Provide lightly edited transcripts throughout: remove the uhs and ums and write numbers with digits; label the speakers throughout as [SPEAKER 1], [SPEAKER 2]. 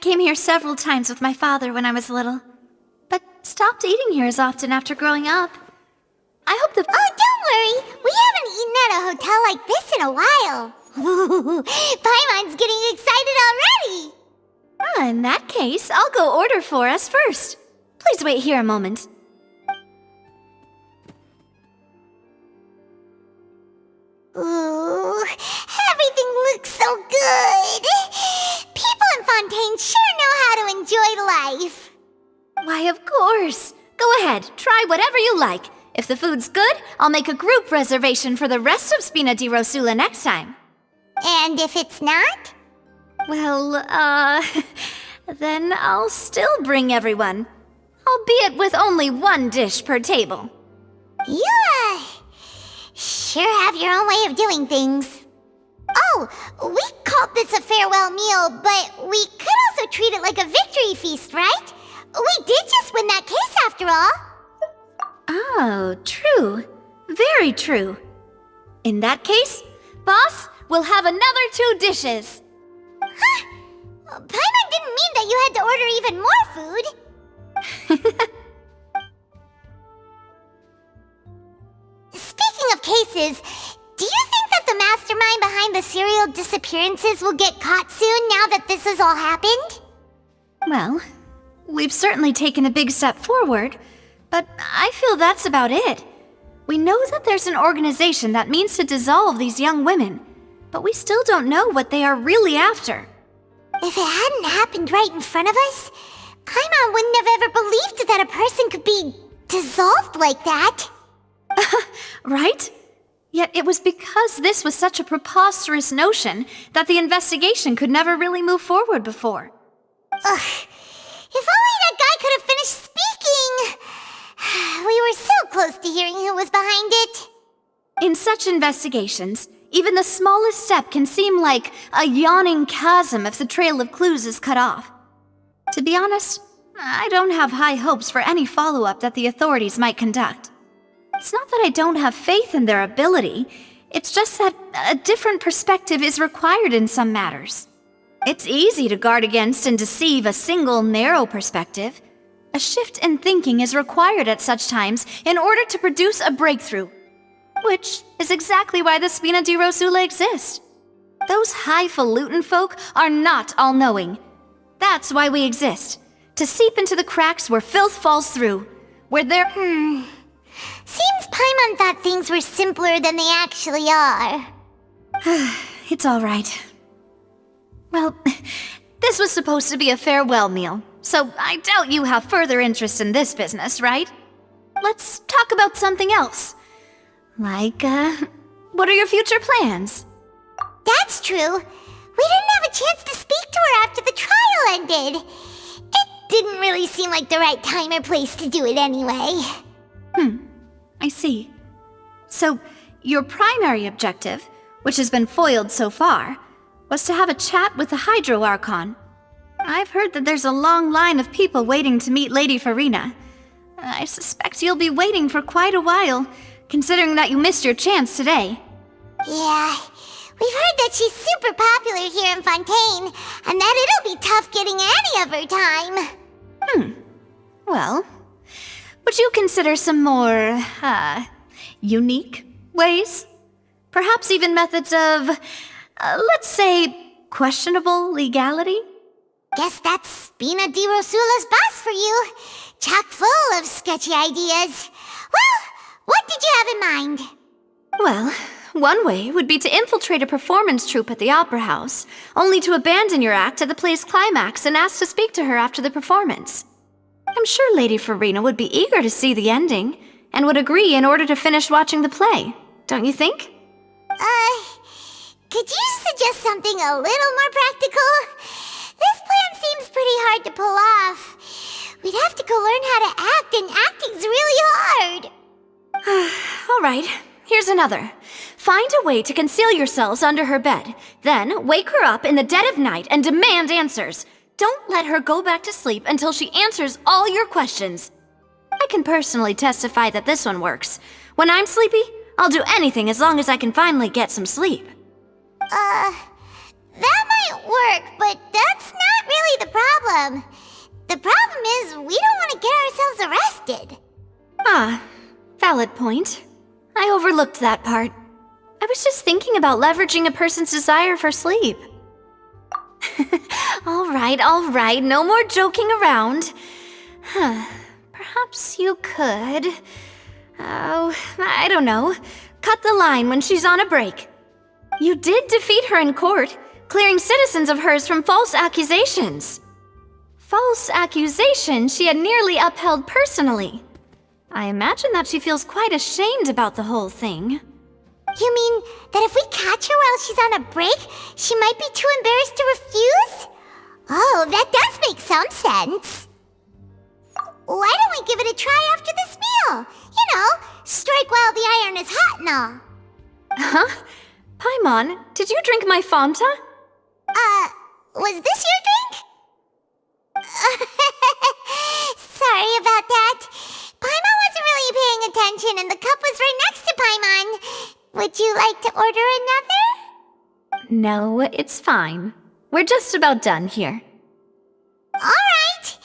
[SPEAKER 1] came here several times with my father when I was little, but stopped eating here as often after growing up. I hope the—
[SPEAKER 2] Oh, don't worry! We haven't eaten at a hotel like this in a while. Paimon's getting excited already!
[SPEAKER 1] In that case, I'll go order for us first. Please wait here a moment.
[SPEAKER 2] Ooh, everything looks so good! People in Fontaine sure know how to enjoy life!
[SPEAKER 1] Why, of course. Go ahead, try whatever you like. If the food's good, I'll make a group reservation for the rest of Spina de Rosula next time.
[SPEAKER 2] And if it's not?
[SPEAKER 1] Well, then I'll still bring everyone. Albeit with only one dish per table.
[SPEAKER 2] You, sure have your own way of doing things. Oh, we called this a farewell meal, but we could also treat it like a victory feast, right? We did just win that case after all.
[SPEAKER 1] Oh, true. Very true. In that case, boss, we'll have another 2 dishes.
[SPEAKER 2] Huh? Paimon didn't mean that you had to order even more food. Speaking of cases, do you think that the mastermind behind the serial disappearances will get caught soon now that this has all happened?
[SPEAKER 1] Well, we've certainly taken a big step forward, but I feel that's about it. We know that there's an organization that means to dissolve these young women, but we still don't know what they are really after.
[SPEAKER 2] If it hadn't happened right in front of us, Paimon wouldn't have ever believed that a person could be dissolved like that.
[SPEAKER 1] Right? Yet it was because this was such a preposterous notion that the investigation could never really move forward before.
[SPEAKER 2] Ugh. If only that guy could have finished speaking! We were so close to hearing who was behind it.
[SPEAKER 1] In such investigations, even the smallest step can seem like a yawning chasm if the trail of clues is cut off. To be honest, I don't have high hopes for any follow-up that the authorities might conduct. It's not that I don't have faith in their ability, it's just that a different perspective is required in some matters. It's easy to guard against and deceive a single narrow perspective. A shift in thinking is required at such times in order to produce a breakthrough. Which is exactly why the Spina de Rosula exists. Those highfalutin folk are not all-knowing. That's why we exist. To seep into the cracks where filth falls through. Where there—
[SPEAKER 2] Seems Paimon thought things were simpler than they actually are.
[SPEAKER 1] It's all right. Well, this was supposed to be a farewell meal, so I doubt you have further interest in this business, right? Let's talk about something else. Like, what are your future plans?
[SPEAKER 2] That's true. We didn't have a chance to speak to her after the trial ended. It didn't really seem like the right time or place to do it anyway.
[SPEAKER 1] I see. So, your primary objective, which has been foiled so far, was to have a chat with the Hydro Archon. I've heard that there's a long line of people waiting to meet Lady Farina. I suspect you'll be waiting for quite a while, considering that you missed your chance today.
[SPEAKER 2] Yeah, we've heard that she's super popular here in Fontaine, and that it'll be tough getting any of her time.
[SPEAKER 1] Well, would you consider some more, unique ways? Perhaps even methods of, let's say, questionable legality?
[SPEAKER 2] Guess that's Spina de Rosula's boss for you. Chock full of sketchy ideas. Well, what did you have in mind?
[SPEAKER 1] Well, one way would be to infiltrate a performance troupe at the Opera House, only to abandon your act at the play's climax and ask to speak to her after the performance. I'm sure Lady Farina would be eager to see the ending, and would agree in order to finish watching the play, don't you think?
[SPEAKER 2] Could you suggest something a little more practical? This plan seems pretty hard to pull off. We'd have to go learn how to act, and acting's really hard.
[SPEAKER 1] All right, here's another. Find a way to conceal yourselves under her bed, then wake her up in the dead of night and demand answers. Don't let her go back to sleep until she answers all your questions. I can personally testify that this one works. When I'm sleepy, I'll do anything as long as I can finally get some sleep.
[SPEAKER 2] That might work, but that's not really the problem. The problem is we don't want to get ourselves arrested.
[SPEAKER 1] Ah, valid point. I overlooked that part. I was just thinking about leveraging a person's desire for sleep. All right, no more joking around. Perhaps you could... Oh, I don't know. Cut the line when she's on a break. You did defeat her in court, clearing citizens of hers from false accusations. False accusations she had nearly upheld personally. I imagine that she feels quite ashamed about the whole thing.
[SPEAKER 2] You mean that if we catch her while she's on a break, she might be too embarrassed to refuse? Oh, that does make some sense. Why don't we give it a try after this meal? You know, strike while the iron is hot and all.
[SPEAKER 1] Huh? Paimon, did you drink my Fanta?
[SPEAKER 2] Was this your drink? Sorry about that. Paimon wasn't really paying attention and the cup was right next to Paimon. Would you like to order another?
[SPEAKER 1] No, it's fine. We're just about done here.
[SPEAKER 2] Alright.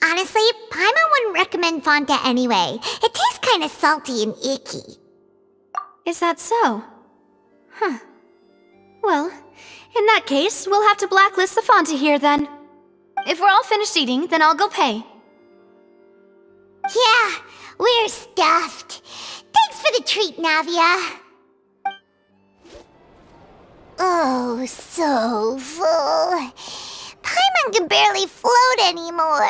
[SPEAKER 2] Honestly, Paimon wouldn't recommend Fanta anyway. It tastes kind of salty and icky.
[SPEAKER 1] Is that so? Huh. Well, in that case, we'll have to blacklist the Fanta here then. If we're all finished eating, then I'll go pay.
[SPEAKER 2] Yeah, we're stuffed. Thanks for the treat, Navia. Oh, so full. Paimon can barely float anymore.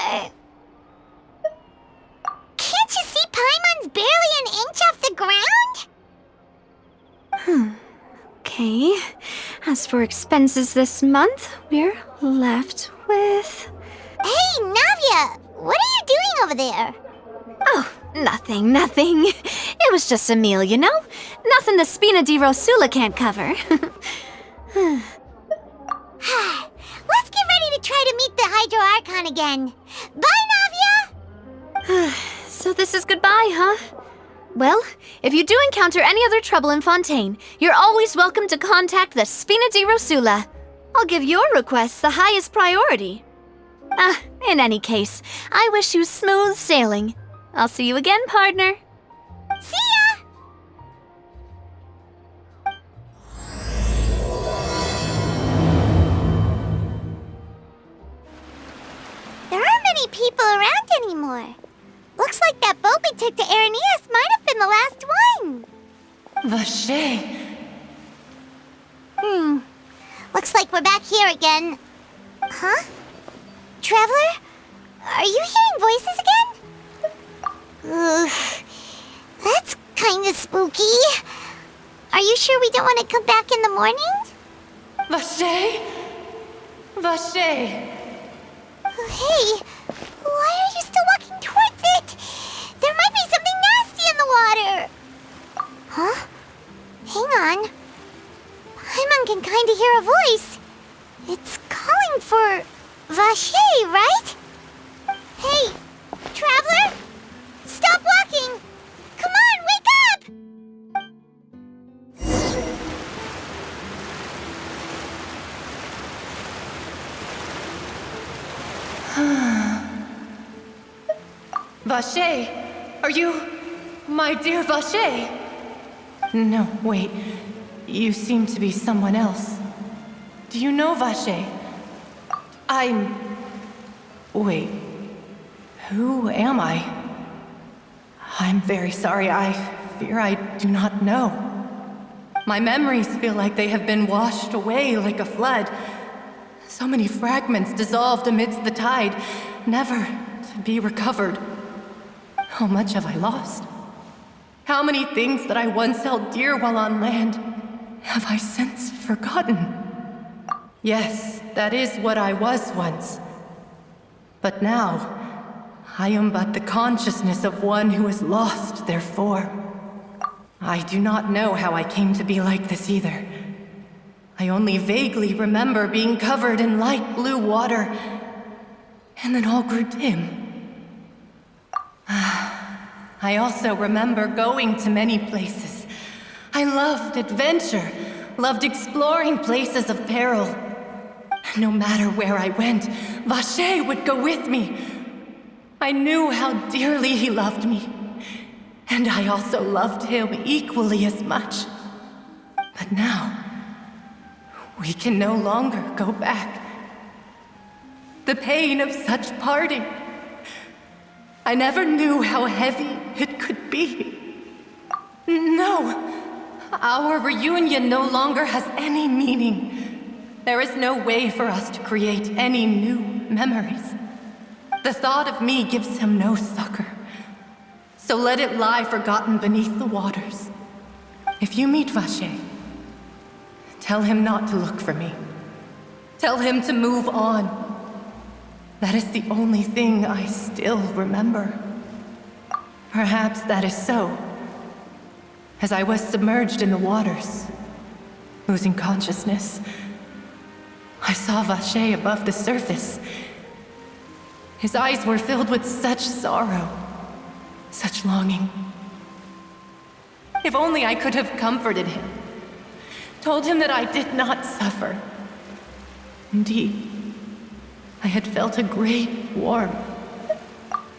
[SPEAKER 2] Can't you see Paimon's barely an inch off the ground?
[SPEAKER 1] Okay. As for expenses this month, we're left with...
[SPEAKER 2] Hey, Navia! What are you doing over there?
[SPEAKER 1] Oh, nothing. It was just a meal, you know? Nothing the Spina de Rosula can't cover.
[SPEAKER 2] Let's get ready to try to meet the Hydro Archon again. Bye, Navia!
[SPEAKER 1] So this is goodbye, huh? Well, if you do encounter any other trouble in Fontaine, you're always welcome to contact the Spina de Rosula. I'll give your requests the highest priority. In any case, I wish you smooth sailing. I'll see you again, partner.
[SPEAKER 2] See ya! There aren't many people around anymore. Looks like that boat we took to Araneas might have been the last one.
[SPEAKER 3] Vacher.
[SPEAKER 2] Looks like we're back here again. Huh? Traveler? Are you hearing voices again? Ugh. That's kinda spooky. Are you sure we don't want to come back in the morning?
[SPEAKER 3] Vacher? Vacher.
[SPEAKER 2] Hey, why are you still walking towards it? There might be something nasty in the water. Huh? Hang on. Paimon can kinda hear a voice. It's calling for Vacher, right? Hey, Traveler? Stop walking! Come on, wake up!
[SPEAKER 3] Vacher, are you... my dear Vacher? No, wait. You seem to be someone else. Do you know Vacher? Wait. Who am I? I'm very sorry. I fear I do not know. My memories feel like they have been washed away like a flood. So many fragments dissolved amidst the tide, never to be recovered. How much have I lost? How many things that I once held dear while on land have I since forgotten? Yes, that is what I was once. But now, I am but the consciousness of one who is lost, therefore. I do not know how I came to be like this either. I only vaguely remember being covered in light blue water, and then all grew dim. I also remember going to many places. I loved adventure, loved exploring places of peril. No matter where I went, Vacher would go with me. I knew how dearly he loved me, and I also loved him equally as much. But now, we can no longer go back. The pain of such parting, I never knew how heavy it could be. No, our reunion no longer has any meaning. There is no way for us to create any new memories. The thought of me gives him no succor, so let it lie forgotten beneath the waters. If you meet Vacher, tell him not to look for me. Tell him to move on. That is the only thing I still remember. Perhaps that is so. As I was submerged in the waters, losing consciousness, I saw Vacher above the surface. His eyes were filled with such sorrow, such longing. If only I could have comforted him, told him that I did not suffer. Indeed, I had felt a great warmth.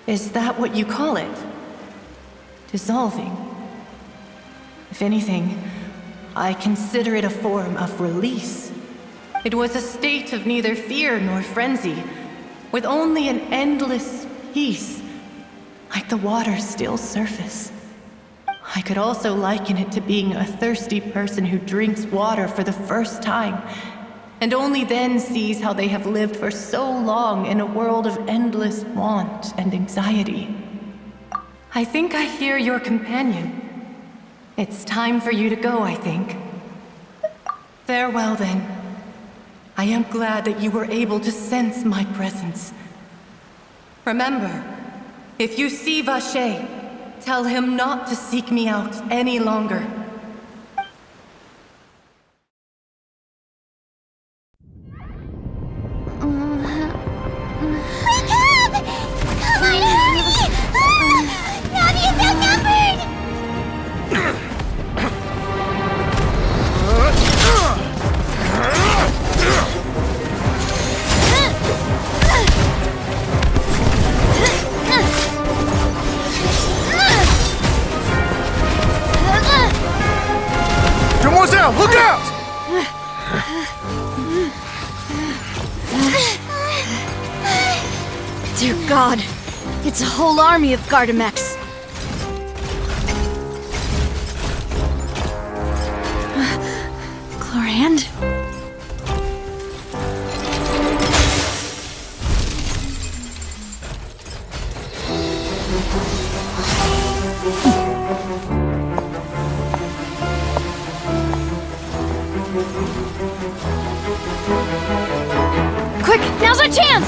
[SPEAKER 3] Is that what you call it? Dissolving? If anything, I consider it a form of release. It was a state of neither fear nor frenzy, with only an endless peace, like the water's still surface. I could also liken it to being a thirsty person who drinks water for the first time, and only then sees how they have lived for so long in a world of endless want and anxiety. I think I hear your companion. It's time for you to go, I think. Farewell, then. I am glad that you were able to sense my presence. Remember, if you see Vacher, tell him not to seek me out any longer.
[SPEAKER 2] Wake up! Come on, hurry! Navia's outnumbered!
[SPEAKER 4] Demoiselle, look out!
[SPEAKER 1] Dear God, it's a whole army of Gardemeks. Clorinde? Quick, now's our chance!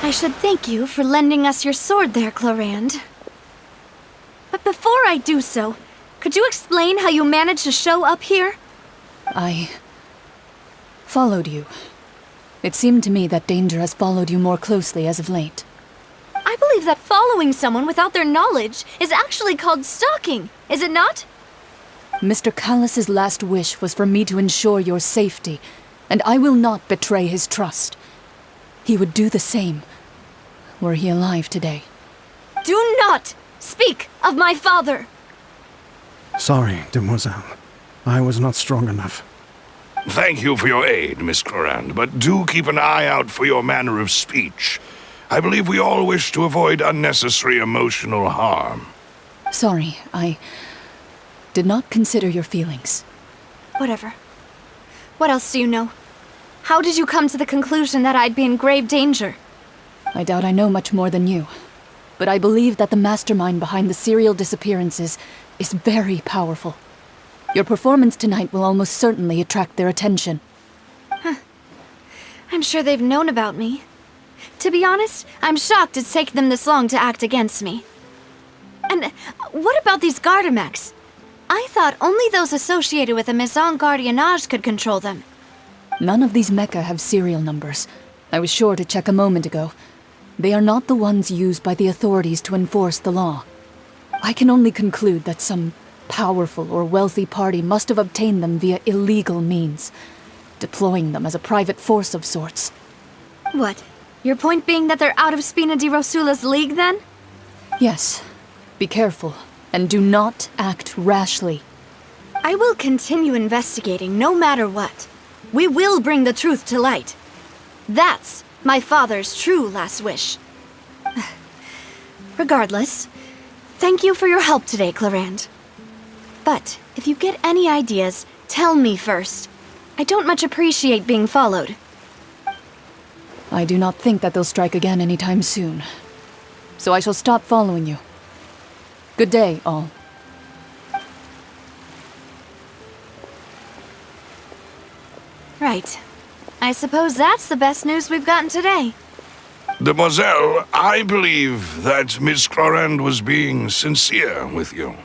[SPEAKER 1] I should thank you for lending us your sword there, Clorinde. But before I do so, could you explain how you managed to show up here?
[SPEAKER 5] I followed you. It seemed to me that danger has followed you more closely as of late.
[SPEAKER 1] I believe that following someone without their knowledge is actually called stalking, is it not?
[SPEAKER 5] Mr. Callus's last wish was for me to ensure your safety, and I will not betray his trust. He would do the same, were he alive today.
[SPEAKER 1] Do not speak of my father!
[SPEAKER 4] Sorry, demoiselle. I was not strong enough.
[SPEAKER 6] Thank you for your aid, Miss Clorinde, but do keep an eye out for your manner of speech. I believe we all wish to avoid unnecessary emotional harm.
[SPEAKER 5] Sorry, I did not consider your feelings.
[SPEAKER 1] Whatever. What else do you know? How did you come to the conclusion that I'd be in grave danger?
[SPEAKER 5] I doubt I know much more than you, but I believe that the mastermind behind the serial disappearances is very powerful. Your performance tonight will almost certainly attract their attention.
[SPEAKER 1] I'm sure they've known about me. To be honest, I'm shocked it's taken them this long to act against me. And what about these Gardemeks? I thought only those associated with a Maison Gardiennage could control them.
[SPEAKER 5] None of these mecha have serial numbers. I was sure to check a moment ago. They are not the ones used by the authorities to enforce the law. I can only conclude that some powerful or wealthy party must have obtained them via illegal means, deploying them as a private force of sorts.
[SPEAKER 1] What? Your point being that they're out of Spina de Rosula's league, then?
[SPEAKER 5] Yes. Be careful, and do not act rashly.
[SPEAKER 1] I will continue investigating no matter what. We will bring the truth to light. That's my father's true last wish. Regardless, thank you for your help today, Clorinde. But if you get any ideas, tell me first. I don't much appreciate being followed.
[SPEAKER 5] I do not think that they'll strike again anytime soon. So I shall stop following you. Good day, all.
[SPEAKER 1] Right. I suppose that's the best news we've gotten today.
[SPEAKER 6] Demoiselle, I believe that Miss Clorinde was being sincere with you.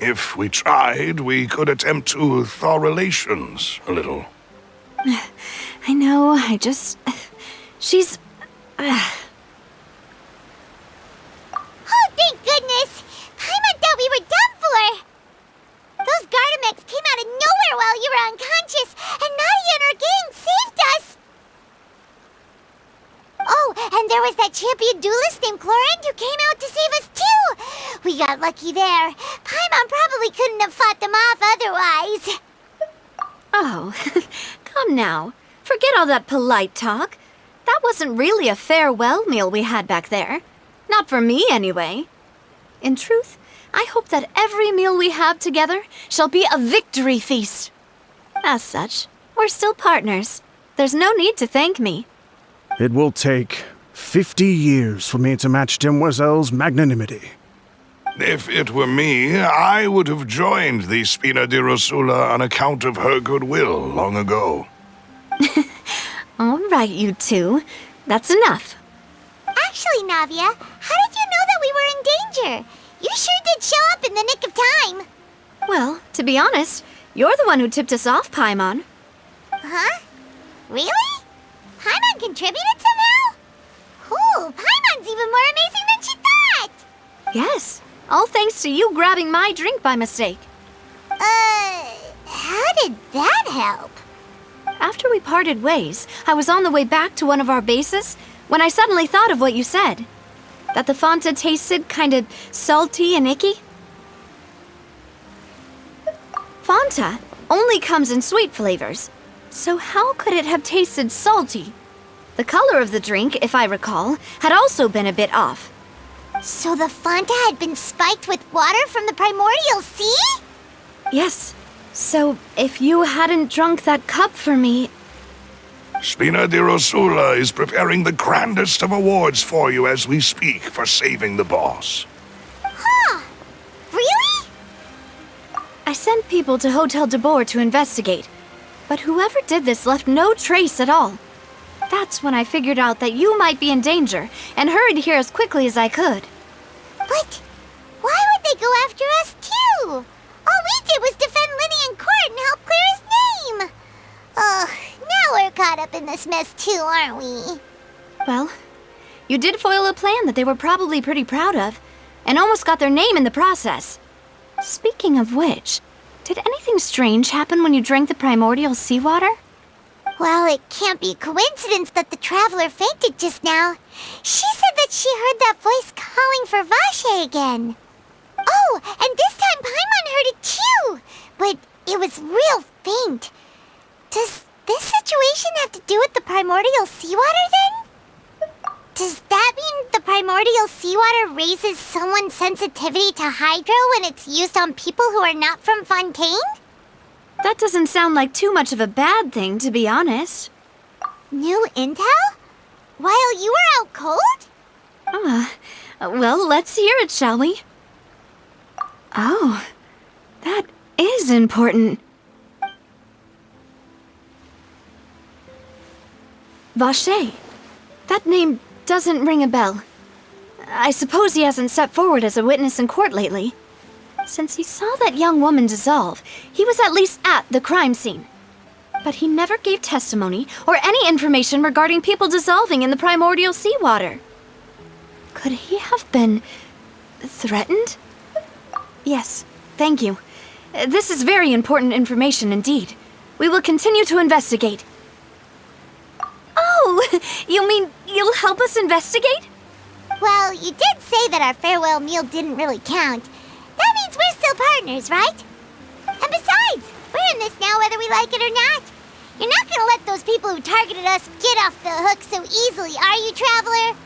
[SPEAKER 6] If we tried, we could attempt to thaw relations a little.
[SPEAKER 1] I know, she's...
[SPEAKER 2] Oh, thank goodness! Paimon thought we were done for! Those Gardemeks came out of nowhere while you were unconscious, and Navia and her gang saved us! Oh, and there was that champion duelist named Clorinde who came out to save us too! We got lucky there. Paimon probably couldn't have fought them off otherwise.
[SPEAKER 1] Oh, come now. Forget all that polite talk. That wasn't really a farewell meal we had back there. Not for me, anyway. In truth, I hope that every meal we have together shall be a victory feast. As such, we're still partners. There's no need to thank me.
[SPEAKER 4] It will take 50 years for me to match Demoiselle's magnanimity.
[SPEAKER 6] If it were me, I would have joined the Spina de Rosula on account of her goodwill long ago.
[SPEAKER 1] All right, you two. That's enough.
[SPEAKER 2] Actually, Navia, how did you know that we were in danger? You sure did show up in the nick of time.
[SPEAKER 1] Well, to be honest, you're the one who tipped us off, Paimon.
[SPEAKER 2] Huh? Really? Paimon contributed somehow? Ooh, Paimon's even more amazing than she thought!
[SPEAKER 1] Yes, all thanks to you grabbing my drink by mistake.
[SPEAKER 2] How did that help?
[SPEAKER 1] After we parted ways, I was on the way back to one of our bases when I suddenly thought of what you said. That the Fonta tasted kind of salty and icky. Fonta only comes in sweet flavors, so how could it have tasted salty? The color of the drink, if I recall, had also been a bit off.
[SPEAKER 2] So the Fonta had been spiked with water from the primordial sea?
[SPEAKER 1] Yes, so if you hadn't drunk that cup for me...
[SPEAKER 6] Spina de Rosula is preparing the grandest of awards for you as we speak for saving the boss.
[SPEAKER 2] Huh. Really?
[SPEAKER 1] I sent people to Hotel de Boer to investigate, but whoever did this left no trace at all. That's when I figured out that you might be in danger and hurried here as quickly as I could.
[SPEAKER 2] But why would they go after us too? All we did was defend Linny in court and help clear his name. Ugh, now we're caught up in this mess too, aren't we?
[SPEAKER 1] Well, you did foil a plan that they were probably pretty proud of, and almost got their name in the process. Speaking of which, did anything strange happen when you drank the primordial seawater?
[SPEAKER 2] Well, it can't be a coincidence that the Traveler fainted just now. She said that she heard that voice calling for Vacher again. Oh, and this time Paimon heard it too, but it was real faint. Does this situation have to do with the primordial seawater then? Does that mean the primordial seawater raises someone's sensitivity to hydro when it's used on people who are not from Fontaine?
[SPEAKER 1] That doesn't sound like too much of a bad thing, to be honest.
[SPEAKER 2] New intel? While you were out cold?
[SPEAKER 1] Well, let's hear it, shall we? Oh, that is important. Vacher. That name doesn't ring a bell. I suppose he hasn't stepped forward as a witness in court lately. Since he saw that young woman dissolve, he was at least at the crime scene. But he never gave testimony or any information regarding people dissolving in the primordial seawater. Could he have been threatened? Yes, thank you. This is very important information indeed. We will continue to investigate. Oh, you mean you'll help us investigate?
[SPEAKER 2] Well, you did say that our farewell meal didn't really count. That means we're still partners, right? And besides, we're in this now whether we like it or not. You're not gonna let those people who targeted us get off the hook so easily, are you, Traveler?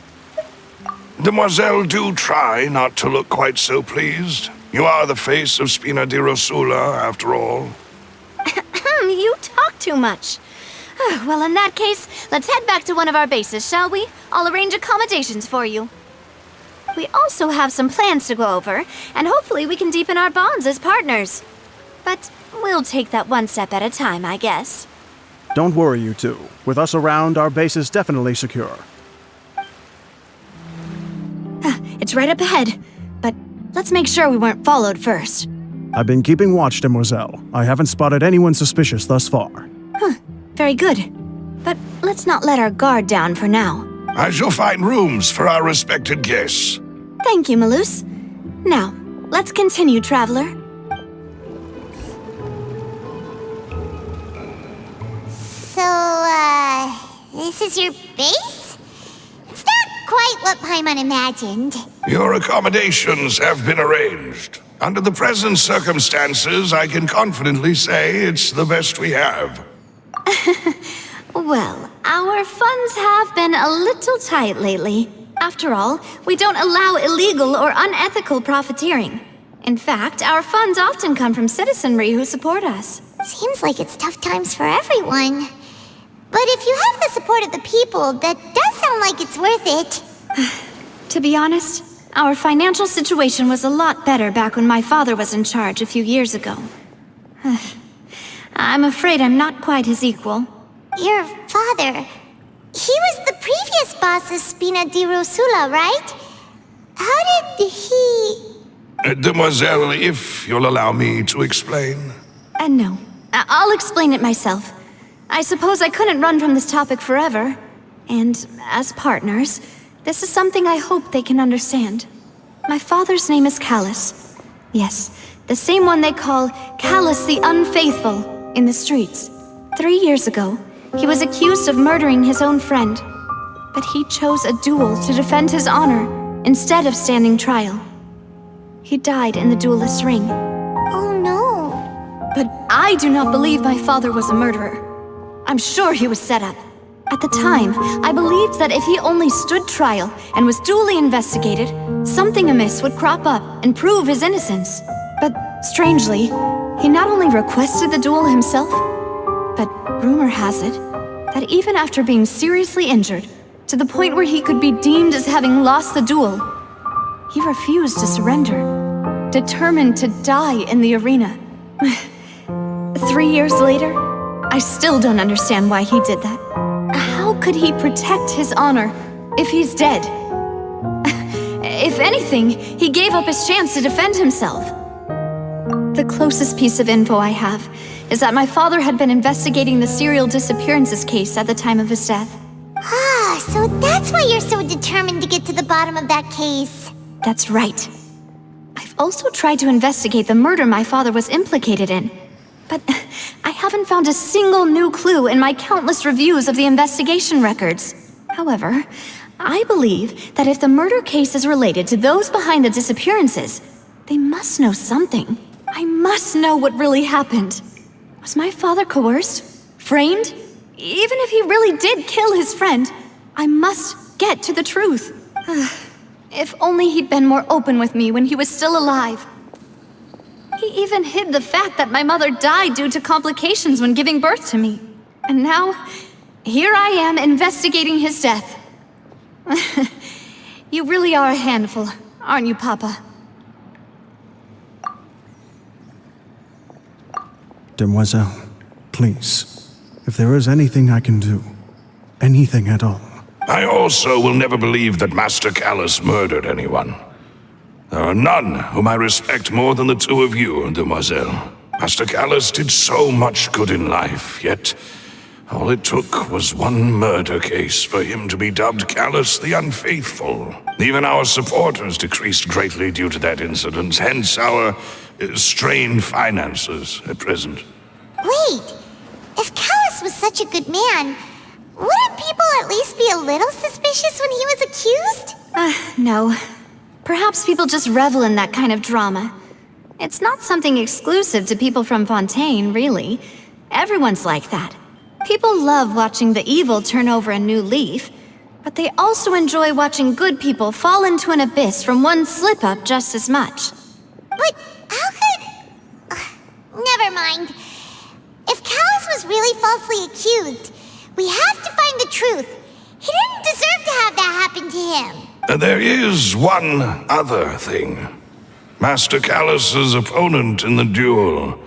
[SPEAKER 6] Demoiselle, do try not to look quite so pleased. You are the face of Spina de Rosula, after all.
[SPEAKER 1] You talk too much. Well, in that case, let's head back to one of our bases, shall we? I'll arrange accommodations for you. We also have some plans to go over, and hopefully we can deepen our bonds as partners. But we'll take that one step at a time, I guess.
[SPEAKER 4] Don't worry, you two. With us around, our base is definitely secure.
[SPEAKER 1] It's right up ahead, but let's make sure we weren't followed first.
[SPEAKER 4] I've been keeping watch, Demoiselle. I haven't spotted anyone suspicious thus far.
[SPEAKER 1] Very good. But let's not let our guard down for now.
[SPEAKER 6] I shall find rooms for our respected guests.
[SPEAKER 1] Thank you, Malus. Now, let's continue, Traveler.
[SPEAKER 2] So, this is your base? It's not quite what Paimon imagined.
[SPEAKER 6] Your accommodations have been arranged. Under the present circumstances, I can confidently say it's the best we have.
[SPEAKER 1] Well, our funds have been a little tight lately. After all, we don't allow illegal or unethical profiteering. In fact, our funds often come from citizenry who support us.
[SPEAKER 2] Seems like it's tough times for everyone. But if you have the support of the people, that does sound like it's worth it.
[SPEAKER 1] To be honest, our financial situation was a lot better back when my father was in charge a few years ago. I'm afraid I'm not quite his equal.
[SPEAKER 2] Your father, he was the previous boss of Spina de Rosula, right? How did he...
[SPEAKER 6] Demoiselle, if you'll allow me to explain.
[SPEAKER 1] No, I'll explain it myself. I suppose I couldn't run from this topic forever. And as partners, this is something I hope they can understand. My father's name is Callus. Yes, the same one they call Callus the Unfaithful in the streets. 3 years ago, he was accused of murdering his own friend. But he chose a duel to defend his honor instead of standing trial. He died in the duelist's ring.
[SPEAKER 2] Oh no.
[SPEAKER 1] But I do not believe my father was a murderer. I'm sure he was set up. At the time, I believed that if he only stood trial and was duly investigated, something amiss would crop up and prove his innocence. But strangely, he not only requested the duel himself, but rumor has it that even after being seriously injured, to the point where he could be deemed as having lost the duel, he refused to surrender, determined to die in the arena. 3 years later, I still don't understand why he did that. How could he protect his honor if he's dead? If anything, he gave up his chance to defend himself. The closest piece of info I have is that my father had been investigating the serial disappearances case at the time of his death.
[SPEAKER 2] Ah, so that's why you're so determined to get to the bottom of that case.
[SPEAKER 1] That's right. I've also tried to investigate the murder my father was implicated in, but I haven't found a single new clue in my countless reviews of the investigation records. However, I believe that if the murder case is related to those behind the disappearances, they must know something. I must know what really happened. Was my father coerced? Framed? Even if he really did kill his friend, I must get to the truth. If only he'd been more open with me when he was still alive. He even hid the fact that my mother died due to complications when giving birth to me. And now, here I am investigating his death. You really are a handful, aren't you, Papa?
[SPEAKER 4] Demoiselle, please, if there is anything I can do, anything at all.
[SPEAKER 6] I also will never believe that Master Callus murdered anyone. There are none whom I respect more than the two of you, Demoiselle. Master Callus did so much good in life, yet all it took was one murder case for him to be dubbed Callus the Unfaithful. Even our supporters decreased greatly due to that incident, hence our strained finances at present.
[SPEAKER 2] Wait, if Callus was such a good man, wouldn't people at least be a little suspicious when he was accused?
[SPEAKER 1] No. Perhaps people just revel in that kind of drama. It's not something exclusive to people from Fontaine, really. Everyone's like that. People love watching the evil turn over a new leaf, but they also enjoy watching good people fall into an abyss from one slip-up just as much.
[SPEAKER 2] But how could... never mind. If Callus was really falsely accused, we have to find the truth. He didn't deserve to have that happen to him.
[SPEAKER 6] There is one other thing. Master Callus's opponent in the duel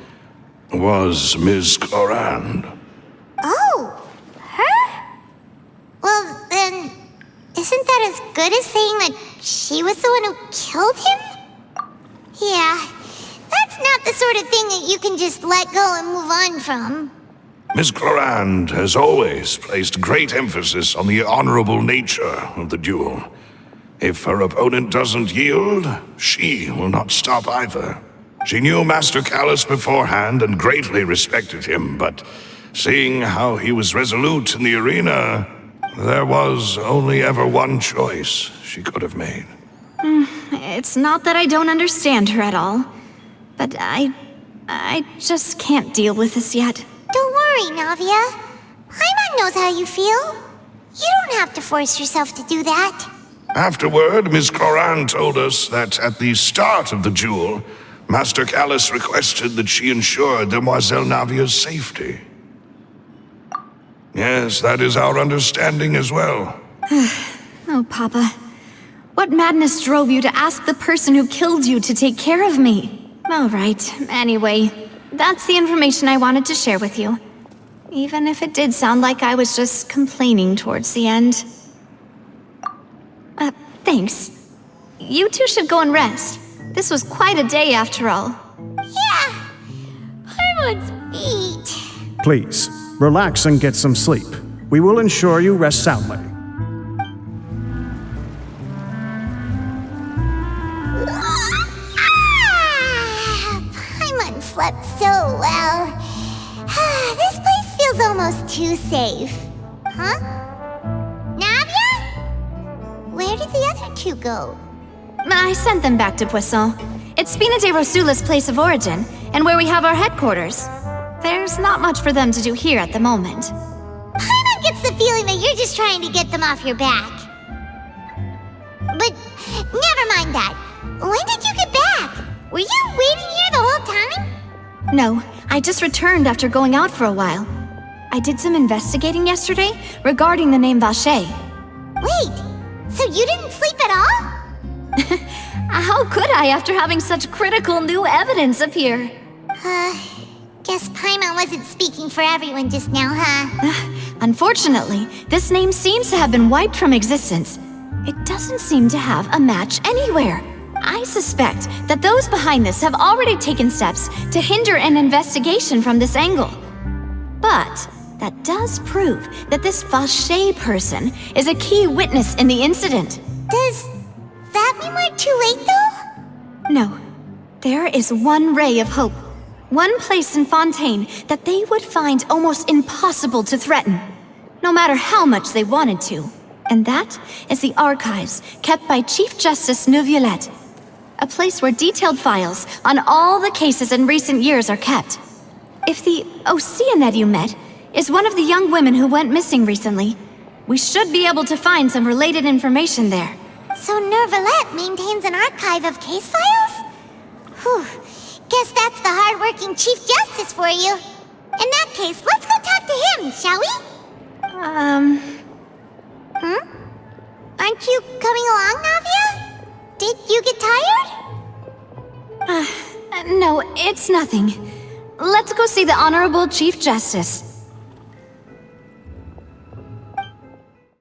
[SPEAKER 6] was Miss Clorinde.
[SPEAKER 2] Oh, her? Well, then, isn't that as good as saying that she was the one who killed him? Yeah, that's not the sort of thing that you can just let go and move on from.
[SPEAKER 6] Miss Clorinde has always placed great emphasis on the honorable nature of the duel. If her opponent doesn't yield, she will not stop either. She knew Master Callus beforehand and greatly respected him, but seeing how he was resolute in the arena, there was only ever one choice she could have made.
[SPEAKER 1] It's not that I don't understand her at all, but I just can't deal with this yet.
[SPEAKER 2] Don't worry, Navia. Paimon knows how you feel. You don't have to force yourself to do that.
[SPEAKER 6] Afterward, Miss Clorinde told us that at the start of the duel, Master Callus requested that she ensure Demoiselle Navia's safety. Yes, that is our understanding as well.
[SPEAKER 1] Oh, Papa. What madness drove you to ask the person who killed you to take care of me? All right, anyway, that's the information I wanted to share with you. Even if it did sound like I was just complaining towards the end. Thanks. You two should go and rest. This was quite a day after all.
[SPEAKER 2] Yeah, Paimon's beat.
[SPEAKER 4] Please, relax and get some sleep. We will ensure you rest soundly.
[SPEAKER 2] Paimon slept so well. This place feels almost too safe. Huh? Navia? Where did the other two go?
[SPEAKER 1] I sent them back to Poisson. It's Spina de Rosula's place of origin, and where we have our headquarters. There's not much for them to do here at the moment.
[SPEAKER 2] Paimon gets the feeling that you're just trying to get them off your back. But never mind that. When did you get back? Were you waiting here the whole time?
[SPEAKER 1] No, I just returned after going out for a while. I did some investigating yesterday regarding the name Vacher.
[SPEAKER 2] Wait, so you didn't sleep at all?
[SPEAKER 1] How could I after having such critical new evidence appear?
[SPEAKER 2] Guess Paimon wasn't speaking for everyone just now, huh?
[SPEAKER 1] Unfortunately, this name seems to have been wiped from existence. It doesn't seem to have a match anywhere. I suspect that those behind this have already taken steps to hinder an investigation from this angle. But that does prove that this Vacher person is a key witness in the incident.
[SPEAKER 2] Does that mean we're too late, though?
[SPEAKER 1] No. There is one ray of hope. One place in Fontaine that they would find almost impossible to threaten, no matter how much they wanted to. And that is the archives kept by Chief Justice Neuvillette. A place where detailed files on all the cases in recent years are kept. If the Oceanette you met is one of the young women who went missing recently, we should be able to find some related information there.
[SPEAKER 2] So Neuvillette maintains an archive of case files? Whew. Guess that's the hard-working Chief Justice for you. In that case, let's go talk to him, shall we? Aren't you coming along, Navia? Did you get tired?
[SPEAKER 1] No, it's nothing. Let's go see the Honorable Chief Justice.